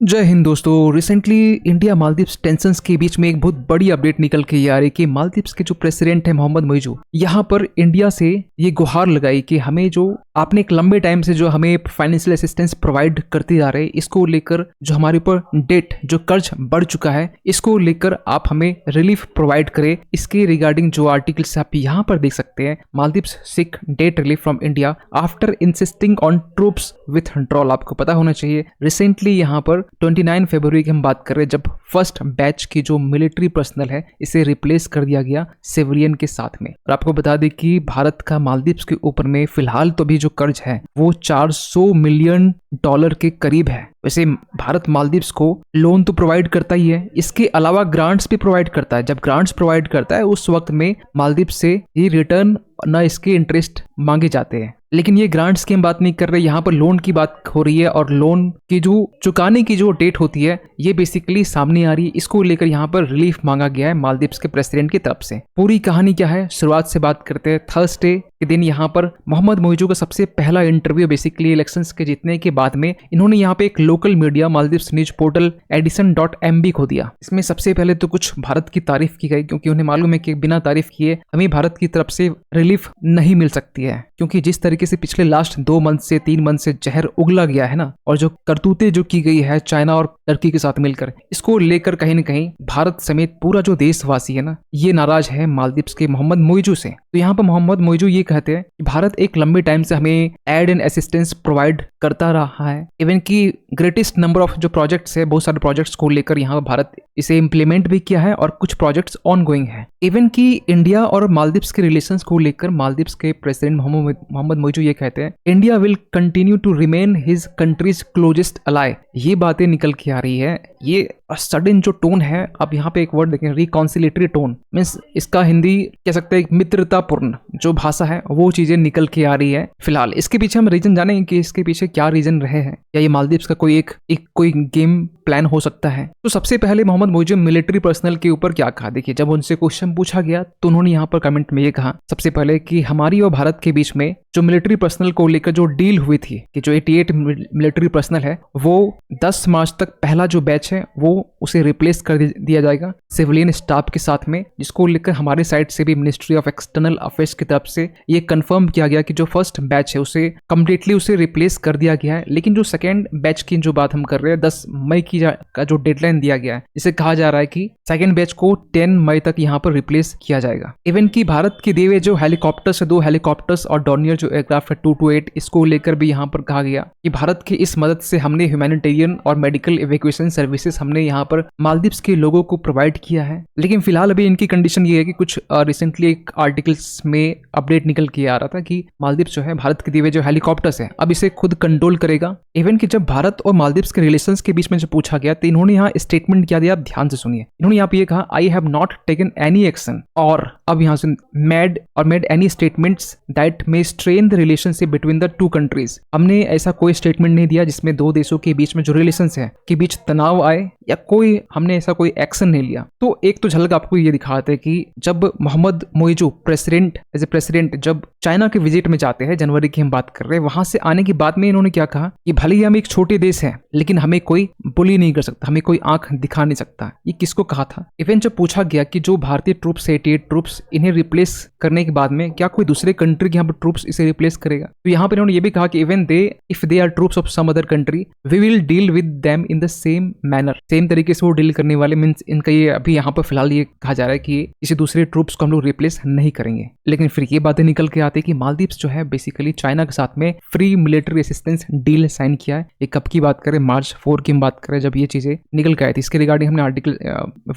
जय हिंद दोस्तों। Recently India Maldives tensions के बीच में एक बहुत बड़ी अपडेट निकल के ये आ रही कि मालदीव्स के जो प्रेसिडेंट है मोहम्मद मोइजू यहाँ पर इंडिया से ये गुहार लगाई कि हमें जो आपने एक लंबे टाइम से जो हमें फाइनेंशियल असिस्टेंस प्रोवाइड करते जा रहे हैं, इसको लेकर जो हमारे ऊपर डेट जो कर्ज बढ़ चुका है, इसको लेकर आप हमें रिलीफ प्रोवाइड करें। इसके रिगार्डिंग जो आर्टिकल्स आप यहाँ पर देख सकते हैं, Maldives seek debt relief from India after insisting on troops withdrawal. आपको पता होना चाहिए रिसेंटली यहाँ पर 29 फरवरी की हम बात कर रहे हैं, जब फर्स्ट बैच की जो मिलिट्री पर्सनल है इसे रिप्लेस कर दिया गया सिविलियन के साथ में। और आपको बता दें कि भारत का मालदीव्स के ऊपर में फिलहाल तो भी जो कर्ज है वो $400 मिलियन के करीब है। वैसे भारत मालदीव्स को लोन तो प्रोवाइड करता ही है, इसके अलावा ग्रांट्स भी प्रोवाइड करता है। जब ग्रांट्स प्रोवाइड करता है उस वक्त में मालदीव्स से ये रिटर्न न इसके इंटरेस्ट मांगे जाते हैं। लेकिन ये ग्रांट्स की हम बात नहीं कर रहे, यहाँ पर लोन की बात हो रही है। और लोन की जो चुकाने की जो डेट होती है ये बेसिकली सामने आ रही है। इसको लेकर यहाँ पर रिलीफ मांगा गया है मालदीव्स के प्रेसिडेंट की तरफ से। पूरी कहानी क्या है, शुरुआत से बात करते हैं। थर्सडे के दिन यहाँ पर मोहम्मद मोइजू का सबसे पहला इंटरव्यू बेसिकली इलेक्शंस के जीतने के बाद में इन्होंने यहाँ पे एक local media Maldives news portal edison.mb को दिया। इसमें सबसे पहले तो कुछ भारत की तारीफ की गई, क्योंकि उन्हें मालूम है कि बिना तारीफ किए हमें भारत की तरफ से रिलीफ नहीं मिल सकती है। क्योंकि जिस तरीके से पिछले लास्ट 2 मंथ से 3 मंथ से जहर उगला गया है ना, और जो करतूतें जो की गई है चाइना और टर्की के साथ मिलकर, इसको लेकर कहीं ना कहीं भारत समेत पूरा जो देशवासी है ना, ये नाराज है मालदीव्स के मोहम्मद मोइजू से। तो यहाँ पर मोहम्मद मोइजू ये कहते हैं कि भारत एक लंबे टाइम से हमें एड एंड असिस्टेंस प्रोवाइड करता रहा है। इवन की ग्रेटेस्ट नंबर ऑफ जो प्रोजेक्ट्स है, बहुत सारे प्रोजेक्ट्स को लेकर यहाँ भारत इसे इम्प्लीमेंट भी किया है और कुछ प्रोजेक्ट्स ऑन गोइंग है। इवन की इंडिया और मालदीव्स के रिलेशंस को लेकर मालदीव्स के प्रेसिडेंट मोहम्मद मोइजू ये कहते हैं, India will continue to remain his countries closest ally. ये बातें निकल के आ रही है। ये सडन जो टोन है, अब यहाँ पे एक वर्ड देखें, रिकॉन्सिलेटरी टोन मीन्स इसका हिंदी कह सकते हैं मित्रतापूर्ण जो भाषा है वो चीजें निकल के आ रही है। फिलहाल इसके पीछे हम रीजन जानेंगे कि इसके पीछे क्या रीजन रहे हैं, या ये मालदीव्स का कोई कोई गेम प्लान हो सकता है। तो सबसे पहले मोहम्मद मोइजू मिलिट्री पर्सनल के ऊपर क्या कहा, देखिए जब उनसे क्वेश्चन पूछा गया तो उन्होंने यहाँ पर कमेंट में ये कहा सबसे पहले कि हमारी और भारत के बीच में जो मिलिट्री पर्सनल को लेकर जो डील हुई थी कि जो 88 मिलिट्री पर्सनल है वो 10 मार्च तक पहला जो बैच है वो उसे रिप्लेस कर दिया जाएगा सिविलियन स्टाफ के साथ में, जिसको लेकर हमारे साइड से भी मिनिस्ट्री ऑफ एक्सटर्नल अफेयर्स की तरफ से ये कंफर्म किया गया कि जो फर्स्ट बैच है उसे कंप्लीटली उसे रिप्लेस कर दिया गया है। लेकिन जो सेकेंड बैच की जो बात हम कर रहे हैं 10 मई की का जो डेडलाइन दिया गया है, इसे कहा जा रहा है कि सेकेंड बैच को 10 मई तक यहाँ पर रिप्लेस किया जाएगा। इवन की भारत की दिए हुए जो हेलीकॉप्टर्स है, 2 हेलीकॉप्टर्स और डॉर्नियर जो एयरक्राफ्ट है 228, इसको लेकर भी यहाँ पर कहा गया कि भारत की इस मदद से हमने ह्यूमैनिटेरियन और मेडिकल इवैक्यूएशन सर्विसेज हमने यहाँ पर मालदीव्स के लोगों को प्रोवाइड किया है। लेकिन फिलहाल अभी इनकी कंडीशन ये है कि कुछ रिसेंटली एक आर्टिकल्स में अपडेट निकल के आ रहा था कि मालदीव्स जो है भारत के दिए हुए जो हेलीकॉप्टर्स है अब इसे खुद कंट्रोल करेगा। इवन कि जब भारत और मालदीव्स के रिलेशंस के बीच में जो पूछा गया तो इन्होंने यहाँ स्टेटमेंट क्या दिया, आप ध्यान से सुनिए। इन्होंने यहाँ पे ये कहा, I have not taken any action, और अब यहाँ से made any statements that may strain the relationship between the 2 countries. हमने ऐसा कोई स्टेटमेंट नहीं दिया जिसमें 2 देशों के बीच में जो रिलेशंस है के बीच तनाव आए, या कोई हमने ऐसा कोई एक्शन नहीं लिया। तो एक तो झलक आपको ये दिखाते हैं कि जब Mohamed Muizzu president as a president जब चाइना के विजिट में जाते हैं, जनवरी की हम बात कर रहे हैं, वहां से आने के बाद में इन्होंने क्या कहा कि भले ही हम एक छोटे देश हैं लेकिन हमें कोई बुली नहीं कर सकता, हमें कोई आंख दिखा नहीं सकता। ये किसको कहा था? इवन जब पूछा गया कि जो भारतीय ट्रूप्स 88 ट्रूप्स इन्हें रिप्लेस करने के बाद में क्या कोई दूसरे कंट्री के यहाँ पर ट्रूप्स इसे रिप्लेस करेगा, तो यहाँ पर इन्होंने ये भी कहा कि even if they are troops of some other country we will deal with them in the same manner. Same तरीके से वो डील करने वाले, मीन्स इनका ये अभी यहाँ पर फिलहाल ये कहा जा रहा है कि किसी दूसरे ट्रूप्स को हम लोग रिप्लेस नहीं करेंगे। लेकिन फिर ये बातें निकल के आती है कि मालदीव्स जो है बेसिकली चाइना के साथ में free military assistance deal sign किया है। ये कब की बात करें, मार्च 4 की बात करें जब ये चीजें निकल के आई थी। इसके रिगार्डिंग हमने आर्टिकल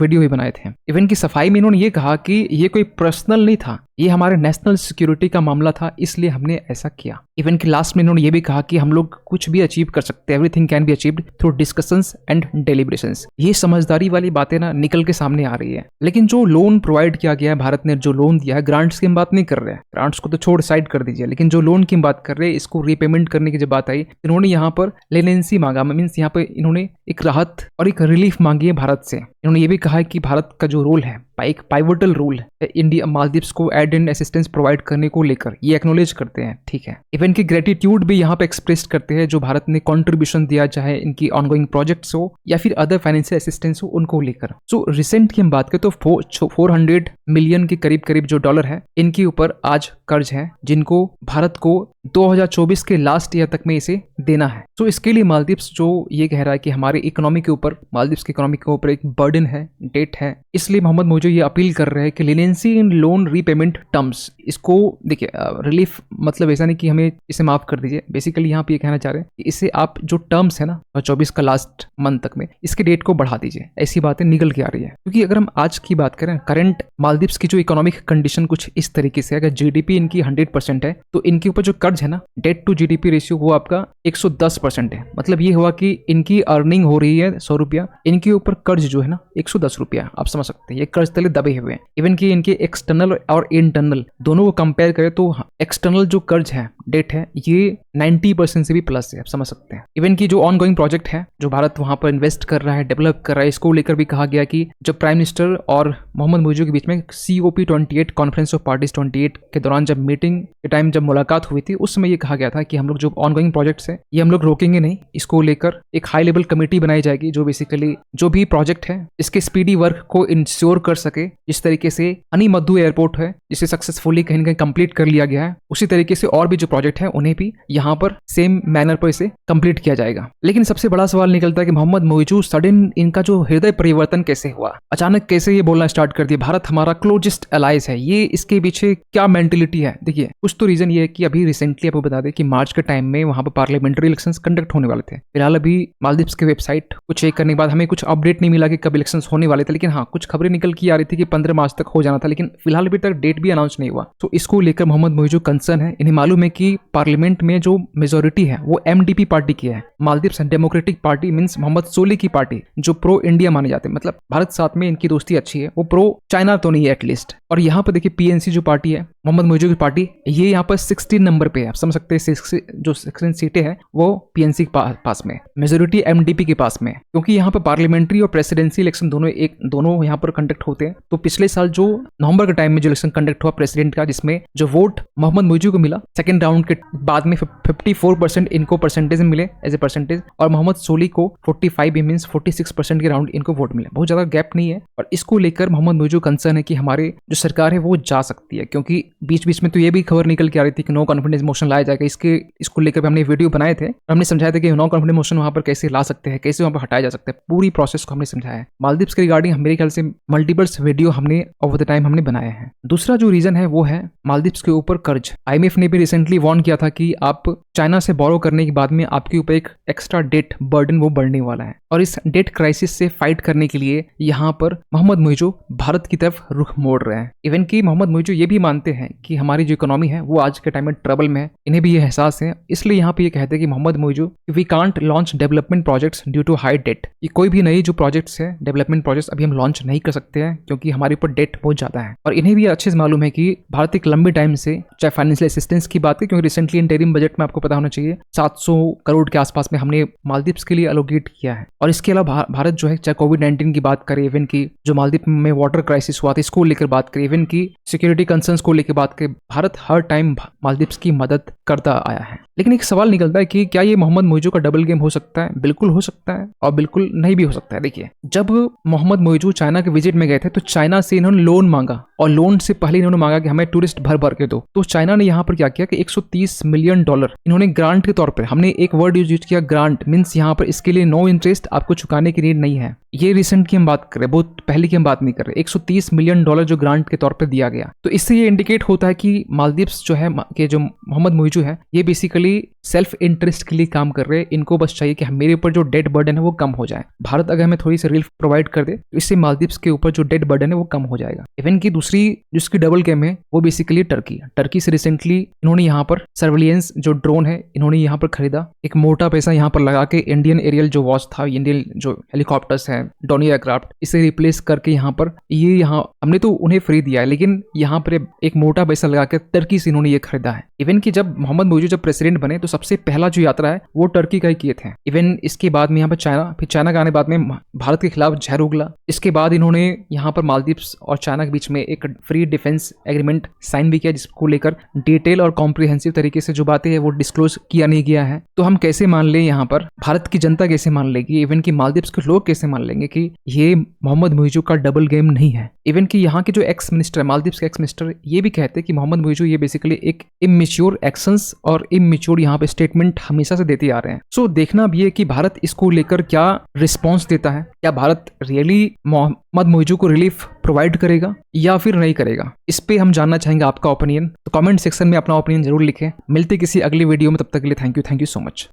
वीडियो भी बनाए थे। इवन की सफाई में इन्होंने ये कहा कि ये कोई पर्सनल नहीं था, ये हमारे नेशनल सिक्योरिटी का मामला था, इसलिए हमने ऐसा किया। इवन की लास्ट में इन्होंने ये भी कहा कि हम लोग कुछ भी अचीव कर सकते हैं, everything can be achieved through discussions and deliberations. ये समझदारी वाली बातें ना निकल के सामने आ रही है। लेकिन जो लोन प्रोवाइड किया गया है, भारत ने जो लोन दिया है, ग्रांट्स की हम बात नहीं कर रहे हैं, ग्रांट्स को तो छोड़ साइड कर दीजिए, लेकिन जो लोन की बात कर रहे हैं, इसको रीपेमेंट करने की जब बात आई, इन्होंने यहाँ पर लेनेंसी मांगा, मीन्स यहाँ पर इन्होंने एक राहत और एक रिलीफ मांगी है भारत से। इन्होंने ये भी कहा है कि भारत का जो रोल है एक पाइवटल रोल है इंडिया मालदीव्स को एड एंड असिस्टेंस प्रोवाइड करने को लेकर, ये एक्नोलेज करते हैं, ठीक है। इवन की ग्रेटिट्यूड भी यहाँ पे एक्सप्रेस करते हैं जो भारत ने कंट्रीब्यूशन दिया, चाहे इनकी ऑनगोइंग प्रोजेक्ट्स हो या फिर अदर फाइनेंशियल असिस्टेंस हो उनको लेकर। सो रिसेंट की हम बात करें तो 400 मिलियन के करीब करीब जो डॉलर है इनके ऊपर आज कर्ज है, जिनको भारत को 2024 के लास्ट ईयर तक में इसे देना है। तो इसके लिए मालदीव्स जो ये कह रहा है कि हमारे इकोनॉमी के ऊपर, मालदीव्स की इकोनॉमी के ऊपर एक बर्डन है, डेट है, इसलिए मोहम्मद मोइजू ये अपील कर रहे हैं कि लीनियंसी इन लोन रीपेमेंट टर्म्स, इसको देखिए रिलीफ मतलब ऐसा नहीं कि हमें इसे माफ कर दीजिए, बेसिकली यहाँ पे ये कहना चाह रहे हैं कि इसे आप जो टर्म्स है ना 24 का लास्ट मंथ तक में इसके डेट को बढ़ा दीजिए, ऐसी बातें निकल के आ रही है। क्योंकि अगर हम आज की बात करें, करंट मालदीव्स की जो इकोनॉमिक कंडीशन कुछ इस तरीके से, अगर जीडीपी इनकी 100% है तो इनके ऊपर जो कर्ज है ना, डेट टू जीडीपी रेशियो, वो आपका 110% है। मतलब ये हुआ कि इनकी अर्निंग हो रही है 100 रुपया, इनके ऊपर कर्ज जो है ना 110 रुपया, आप समझ सकते हैं ये कर्ज तले दबे हुए हैं। इवन कि इनके एक्सटर्नल और इंटरनल दोनों को कंपेयर करें तो एक्सटर्नल जो कर्ज है, डेट है, ये 90% से भी प्लस है, आप समझ सकते हैं। इवन की जो ऑनगोइंग प्रोजेक्ट है जो भारत वहां पर इन्वेस्ट कर रहा है, डेवलप कर रहा है, इसको लेकर भी कहा गया कि जब प्राइम मिनिस्टर और मोहम्मद मोइजू के बीच में COP28 कॉन्फ्रेंस ऑफ पार्टीज 28 के दौरान जब मीटिंग के टाइम जब मुलाकात हुई थी, उस समय ये कहा गया था कि हम लोग जो ऑनगोइंग प्रोजेक्ट्स है ये हम लोग रोकेंगे नहीं, इसको लेकर एक हाई लेवल कमेटी बनाई जाएगी जो बेसिकली जो भी प्रोजेक्ट है इसके स्पीडी वर्क को इंश्योर कर सके। जिस तरीके से अनीमद्दू एयरपोर्ट है जिसे सक्सेसफुली कहीं ना कहीं कंप्लीट कर लिया गया है, उसी तरीके से और भी जो प्रोजेक्ट है उन्हें भी यहाँ पर सेम मैनर पर इसे कंप्लीट किया जाएगा। लेकिन सबसे बड़ा सवाल निकलता है कि मोहम्मद मोइजू सडन इनका जो हृदय परिवर्तन कैसे हुआ, अचानक कैसे ये बोलना स्टार्ट कर दिया भारत हमारा क्लोजेस्ट एलाइज है, ये इसके पीछे क्या मेंटेलिटी है। देखिए कुछ तो रीजन ये है कि अभी रिसेंटली आपको बता दें कि मार्च के टाइम में वहां पर पार्लियामेंट्री इलेक्शंस कंडक्ट होने वाले थे। फिलहाल अभी मालदीव्स के वेबसाइट को चेक करने के बाद हमें कुछ अपडेट नहीं मिला कि कब इलेक्शंस होने वाले थे, लेकिन हाँ कुछ खबरें निकल के आ रही थी कि 15 मार्च तक हो जाना था, लेकिन फिलहाल अभी तक डेट भी अनाउंस नहीं हुआ। तो इसको लेकर मोहम्मद मोइजू कंसर्न है। इन्हें मालूम है कि पार्लियामेंट में जो मेजोरिटी है वो MDP पार्टी की है, Maldives democratic party means Mohamed Solih की पार्टी, जो प्रो इंडिया माने जाते हैं, मतलब भारत साथ में इनकी दोस्ती अच्छी है, वो प्रो चाइना तो नहीं है एटलीस्ट। और यहाँ पर देखिए PNC जो पार्टी है मोहम्मद मोइजू की पार्टी, ये यहाँ पर 16 नंबर पे है, आप समझ सकते हैं जो 16 सीटें हैं वो PNC के पास में, मेजोरिटी MDP के पास में। क्योंकि यहाँ पर पार्लियामेंट्री और प्रेसिडेंसी इलेक्शन दोनों यहाँ पर कंडक्ट होते हैं। तो पिछले साल जो नवंबर के टाइम में जो इलेक्शन कंडक्ट हुआ प्रेसिडेंट का, जिसमें जो वोट मोहम्मद मोइजू को मिला सेकंड राउंड के बाद में 54% इनको परसेंटेज में मिले एज ए परसेंटेज, और मोहम्मद सोली को 45 मींस 46% के राउंड इनको वोट मिले, बहुत ज्यादा गैप नहीं है। और इसको लेकर मोहम्मद मोइजू कंसर्न है कि हमारे जो सरकार है वो जा सकती है, क्योंकि बीच बीच में तो ये भी खबर निकल के आ रही थी कि नो कॉन्फिडेंस मोशन लाया जाएगा। इसको लेकर हमने वीडियो बनाए थे और हमने समझाया था कि नो कॉन्फिडेंस मोशन वहां पर कैसे ला सकते हैं, कैसे वहां पर हटाया जा सकता है, पूरी प्रोसेस को हमने समझाया है। मालदीव्स के रिगार्डिंग मेरे ख्याल से मल्टीपल्स वीडियो हमने ओवर द टाइम हमने बनाए हैं। दूसरा जो रीजन है वो है मालदीव्स के ऊपर कर्ज। IMF ने भी रिसेंटली वार्न किया था कि आप चाइना से बोरो करने के बाद में आपके ऊपर एक एक्स्ट्रा डेट बर्डन वो बढ़ने वाला है, और इस डेट क्राइसिस से फाइट करने के लिए यहाँ पर मोहम्मद मोइजू भारत की तरफ रुख मोड़ रहे हैं। इवन कि मोहम्मद मोइजू ये भी मानते हैं कि हमारी जो इकोनॉमी है वो आज के टाइम में ट्रबल में है, इन्हें भी ये एहसास है। इसलिए यहाँ पे ये कहते हैं कि Mohamed Muizzu we can't launch development projects due to high debt, ये कोई भी नई जो प्रोजेक्ट्स है डेवलपमेंट प्रोजेक्ट्स अभी हम लॉन्च नहीं कर सकते हैं क्योंकि हमारे ऊपर डेट बहुत ज्यादा है। और इन्हें भी अच्छे से मालूम है कि भारत एक लंबे टाइम से चाहे फाइनेंशियल असिस्टेंस की बात है, क्योंकि रिसेंटली इंटरिम बजट में आपको पता होना चाहिए 700 करोड़ के आसपास में हमने मालदीव्स के लिए एलोकेट किया है। और इसके अलावा भारत जो है चाहे कोविड-19 की बात करें, इवन की जो मालदीव में वाटर क्राइसिस हुआ था इसको लेकर बात करें, इवन की सिक्योरिटी कंसर्न्स को लेकर बात करें, भारत हर टाइम मालदीव्स की मदद करता आया है। लेकिन एक सवाल निकलता है कि क्या ये मोहम्मद मोइजू का डबल गेम हो सकता है? बिल्कुल हो सकता है और बिल्कुल नहीं भी हो सकता है। देखिए जब मोहम्मद मोइजू चाइना के विजिट में गए थे तो चाइना से इन्होंने लोन मांगा, और लोन से पहले इन्होंने मांगा कि हमें टूरिस्ट भर भर के दो। तो चाइना ने यहाँ पर क्या किया कि 130 मिलियन डॉलर इन्होंने ग्रांट के तौर पर, हमने एक वर्ड यूज किया ग्रांट, मीन्स यहाँ पर इसके लिए नो इंटरेस्ट आपको चुकाने की नीड नहीं है। ये रिसेंट की हम बात कर रहे हैं, बहुत पहले की हम बात नहीं कर रहे। 130 मिलियन डॉलर जो ग्रांट के तौर पर दिया गया, तो इससे ये इंडिकेट होता है कि मालदीव्स जो है कि जो मोहम्मद मोइजू है ये बेसिकली सेल्फ इंटरेस्ट के लिए काम कर रहे हैं। इनको बस चाहिए कि मेरे ऊपर जो डेट बर्डन है वो कम हो जाए। भारत अगर हमें थोड़ी सी रिलीफ प्रोवाइड कर दे तो इससे मालदीव्स के ऊपर जो डेट बर्डन है वो कम हो जाएगा। इवन की दूसरी जिसकी डबल गेम है वो बेसिकली टर्की से रिसेंटली इन्होंने यहाँ पर सर्विलियंस जो ड्रोन है इन्होंने यहाँ पर खरीदा, एक मोटा पैसा यहाँ पर लगा के इंडियन एरियल जो वॉच था, इंडियन जो हेलीकॉप्टर्स है डोनी एयरक्राफ्ट, इसे रिप्लेस करके यहाँ पर ये यहाँ हमने तो उन्हें फ्री दिया है, लेकिन यहाँ पर एक मोटा पैसा लगा के टर्की से इन्होंने ये खरीदा है। इवन कि जब मोहम्मद मोइजू जब प्रेसिडेंट बने तो सबसे पहला जो यात्रा है वो टर्की का ही किए थे। इवन इसके बाद में यहाँ पर चाइना, फिर चाइना का आने बाद में भारत के खिलाफ जहर उगला। इसके बाद इन्होंने यहाँ पर मालदीव्स और चाइना के बीच में एक फ्री डिफेंस एग्रीमेंट साइन भी किया, जिसको लेकर डिटेल और कॉम्प्रिहेंसिव तरीके से जो बातें हैं वो डिस्क्लोज किया नहीं गया है। तो हम कैसे मान लें, यहाँ पर भारत की जनता कैसे मान लेगी, इवन की मालदीव्स के लोग कैसे मान लेंगे कि ये मोहम्मद मुइज़ू का डबल गेम नहीं है। इवन कि यहाँ के जो एक्स मिनिस्टर है, मालदीव्स के एक्स मिनिस्टर, ये भी कहते हैं कि मोहम्मद मुइज़ू ये बेसिकली एक इमेच्योर एक्शंस और इमेच्योर यहाँ पे स्टेटमेंट हमेशा से देते आ रहे हैं। सो देखना भी है कि भारत इसको लेकर क्या रिस्पॉन्स देता है। क्या भारत रियली मोहम्मद मुइज़ू को रिलीफ प्रोवाइड करेगा या फिर नहीं करेगा, इस पे हम जानना चाहेंगे आपका ओपिनियन। तो कमेंट सेक्शन में अपना ओपिनियन जरूर लिखें। मिलते किसी अगली वीडियो में, तब तक के लिए थैंक यू सो मच।